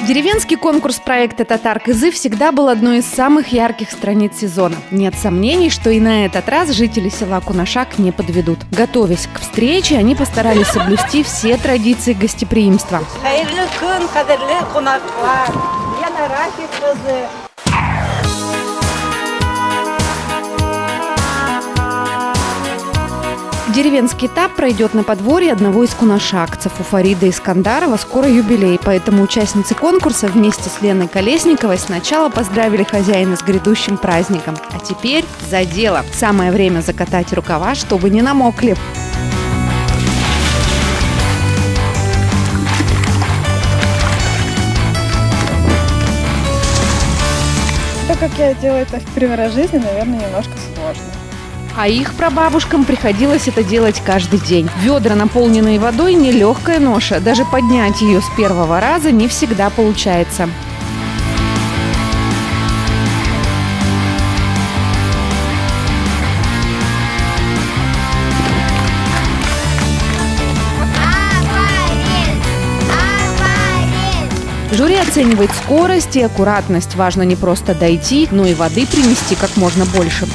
Деревенский конкурс проекта «Татар-Кызы» всегда был одной из самых ярких страниц сезона. Нет сомнений, что и на этот раз жители села Кунашак не подведут. Готовясь к встрече, они постарались соблюсти все традиции гостеприимства. Деревенский этап пройдет на подворье одного из кунашакцев. У Фарида Искандарова скоро юбилей, поэтому участницы конкурса вместе с Леной Колесниковой сначала поздравили хозяина с грядущим праздником. А теперь за дело. Самое время закатать рукава, чтобы не намокли. Так как я делаю это в первый раз в жизни, наверное, немножко сложно. А их прабабушкам приходилось это делать каждый день. Ведра, наполненные водой, нелегкая ноша. Даже поднять ее с первого раза не всегда получается. Жюри оценивает скорость и аккуратность. Важно не просто дойти, но и воды принести как можно больше.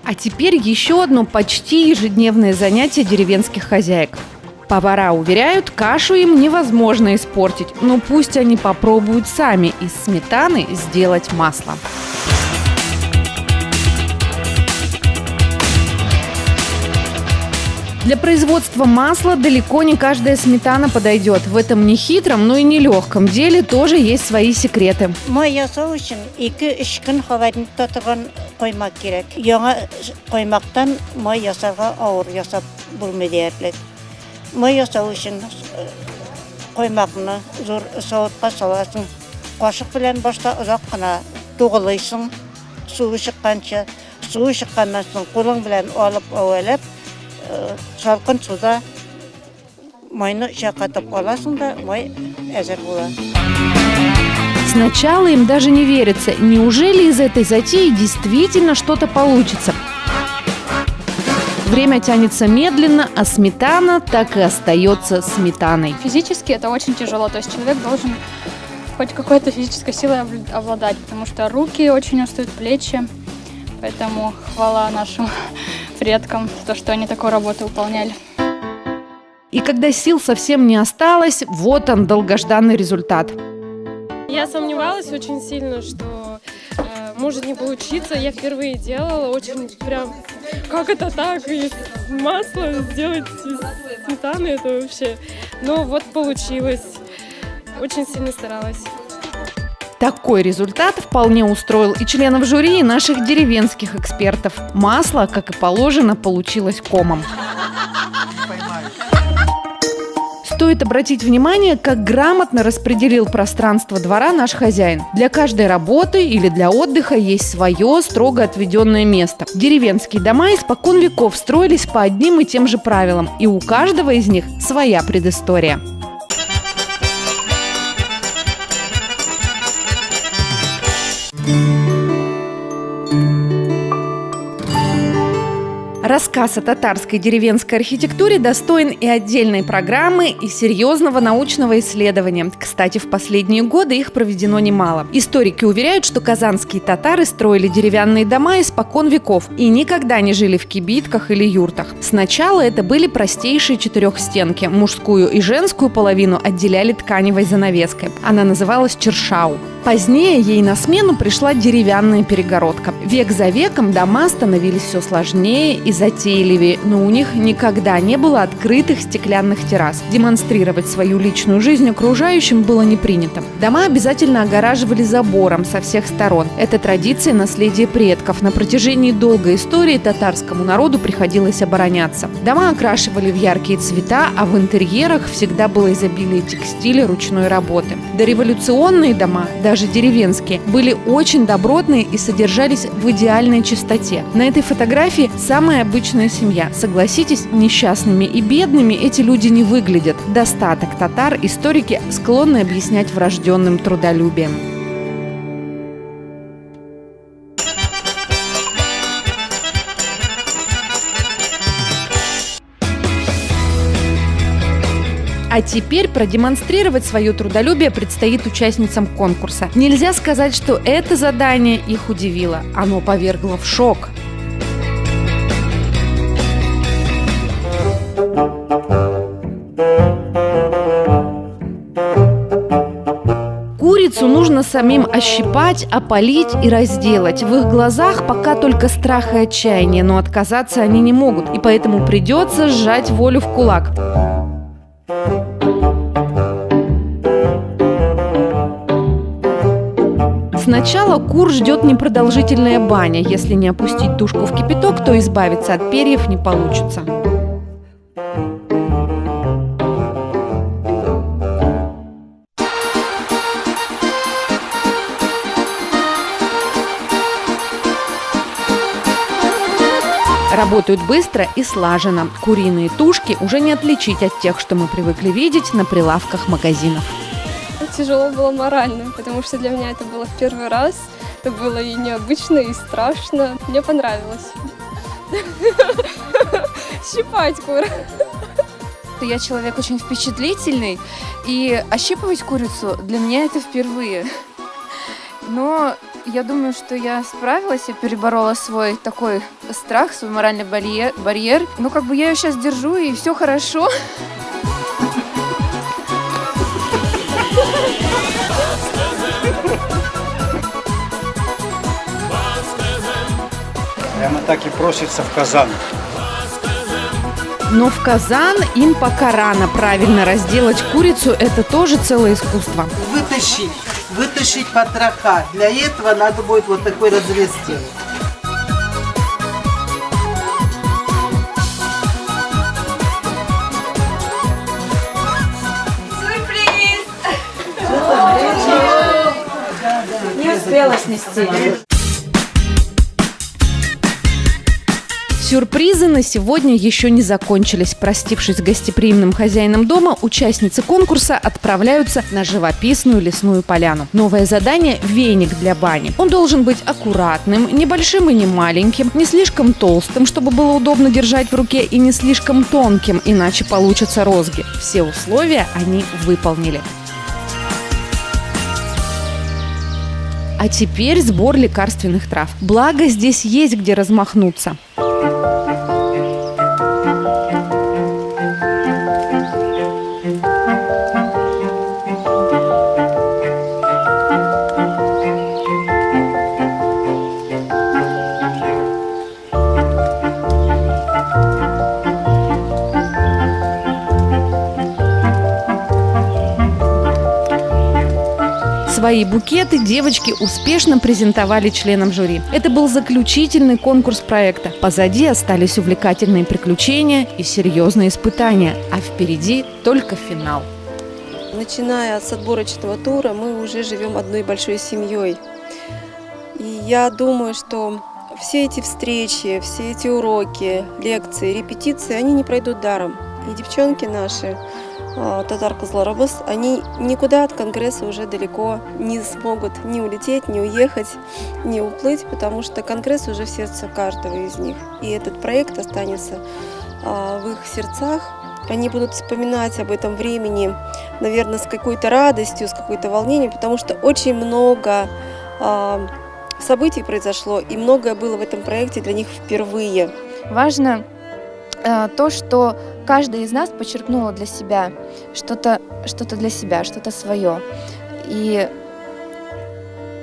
А теперь еще одно почти ежедневное занятие деревенских хозяек. Повара уверяют, кашу им невозможно испортить, но пусть они попробуют сами из сметаны сделать масло. Для производства масла далеко не каждая сметана подойдет. В этом нехитром, но и нелегком деле тоже есть свои секреты. Май ясау үшін 2-3 күн хаварны татырган коймак керек. Яңа коймактан май ясарга авыр ясап булмый диярлек. Май ясау үшін коймакны зур савытка саласың. Кашык белән башта озак кына тугылыйсың. Суы чыкканча, суы чыкканнан соң кулың белән алып авалап салкын суда майны чакатып аласың да май әзер була. Сначала им даже не верится, неужели из этой затеи действительно что-то получится. Время тянется медленно, а сметана так и остается сметаной. Физически это очень тяжело, то есть человек должен хоть какой-то физической силой обладать, потому что руки очень устают, плечи, поэтому хвала нашим предкам за то, что они такую работу выполняли. И когда сил совсем не осталось, вот он, долгожданный результат. Я сомневалась очень сильно, что может не получиться. Я впервые делала, очень прям, как это так, из масла сделать из сметаны, это вообще. Но вот получилось, очень сильно старалась. Такой результат вполне устроил и членов жюри, и наших деревенских экспертов. Масло, как и положено, получилось комом. Стоит обратить внимание, как грамотно распределил пространство двора наш хозяин. Для каждой работы или для отдыха есть свое строго отведенное место. Деревенские дома испокон веков строились по одним и тем же правилам, и у каждого из них своя предыстория. Рассказ о татарской деревенской архитектуре достоин и отдельной программы, и серьезного научного исследования. Кстати, в последние годы их проведено немало. Историки уверяют, что казанские татары строили деревянные дома испокон веков и никогда не жили в кибитках или юртах. Сначала это были простейшие четырехстенки. Мужскую и женскую половину отделяли тканевой занавеской. Она называлась чершау. Позднее ей на смену пришла деревянная перегородка. Век за веком дома становились все сложнее и затейливее, но у них никогда не было открытых стеклянных террас. Демонстрировать свою личную жизнь окружающим было не принято. Дома обязательно огораживали забором со всех сторон. Это традиция наследия предков. На протяжении долгой истории татарскому народу приходилось обороняться. Дома окрашивали в яркие цвета, а в интерьерах всегда было изобилие текстиля ручной работы. Дореволюционные дома, даже деревенские, были очень добротные и содержались в идеальной чистоте. На этой фотографии самая обычная семья. Согласитесь, несчастными и бедными эти люди не выглядят. Достаток татар историки склонны объяснять врожденным трудолюбием. А теперь продемонстрировать свое трудолюбие предстоит участницам конкурса. Нельзя сказать, что это задание их удивило. Оно повергло в шок. Курицу нужно самим ощипать, опалить и разделать. В их глазах пока только страх и отчаяние, но отказаться они не могут, и поэтому придется сжать волю в кулак. Сначала кур ждет непродолжительная баня. Если не опустить тушку в кипяток, то избавиться от перьев не получится. Работают быстро и слаженно. Куриные тушки уже не отличить от тех, что мы привыкли видеть на прилавках магазинов. Тяжело было морально, потому что для меня это было в первый раз. Это было и необычно, и страшно. Мне понравилось. Щипать кур. Я человек очень впечатлительный, и ощипывать курицу для меня это впервые. Но я думаю, что я справилась, я переборола свой такой страх, свой моральный барьер. Ну, как бы я ее сейчас держу, и все хорошо. Прямо так и просится в казан. Но в казан им пока рано. Правильно разделать курицу – это тоже целое искусство. Вытащить потроха. Для этого надо будет вот такой разрез сделать. Не успела снести. Сюрпризы на сегодня еще не закончились. Простившись с гостеприимным хозяином дома, участницы конкурса отправляются на живописную лесную поляну. Новое задание – веник для бани. Он должен быть аккуратным, небольшим и не маленьким, не слишком толстым, чтобы было удобно держать в руке, и не слишком тонким, иначе получатся розги. Все условия они выполнили. А теперь сбор лекарственных трав. Благо, здесь есть где размахнуться. Свои букеты девочки успешно презентовали членам жюри. Это был заключительный конкурс проекта. Позади остались увлекательные приключения и серьезные испытания, а впереди только финал. Начиная с отборочного тура, мы уже живем одной большой семьей. И я думаю, что все эти встречи, все эти уроки, лекции, репетиции, они не пройдут даром. И девчонки наши, Татар-Кызылорабыз, они никуда от Конгресса уже далеко не смогут ни улететь, ни уехать, ни уплыть, потому что Конгресс уже в сердце каждого из них. И этот проект останется в их сердцах. Они будут вспоминать об этом времени, наверное, с какой-то радостью, с какой-то волнением, потому что очень много событий произошло, и многое было в этом проекте для них впервые. Важно то, что каждая из нас почерпнула для себя что-то для себя, что-то свое. И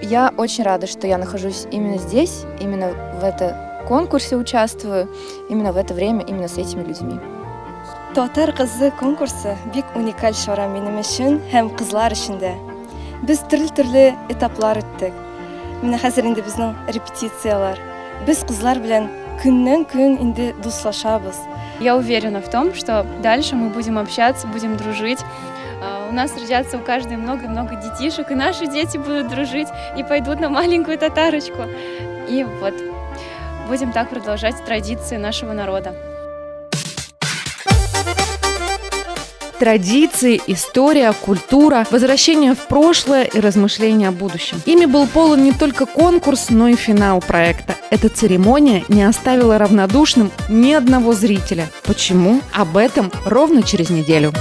я очень рада, что я нахожусь именно здесь, именно в этом конкурсе участвую, именно в это время, именно с этими людьми. Татар кызы конкурсы бик уникаль чара минем өчен һәм кызлар өчен дә. Без төрле этаплар үттек. Менә хәзер инде безнең репетициялар. Без кызлар белән көннән-көн инде дуслашабыз. Я уверена в том, что дальше мы будем общаться, будем дружить. У нас родятся у каждой много-много детишек, и наши дети будут дружить и пойдут на маленькую татарочку. И вот будем так продолжать традиции нашего народа. Традиции, история, культура, возвращение в прошлое и размышления о будущем. Ими был полон не только конкурс, но и финал проекта. Эта церемония не оставила равнодушным ни одного зрителя. Почему? Об этом ровно через неделю.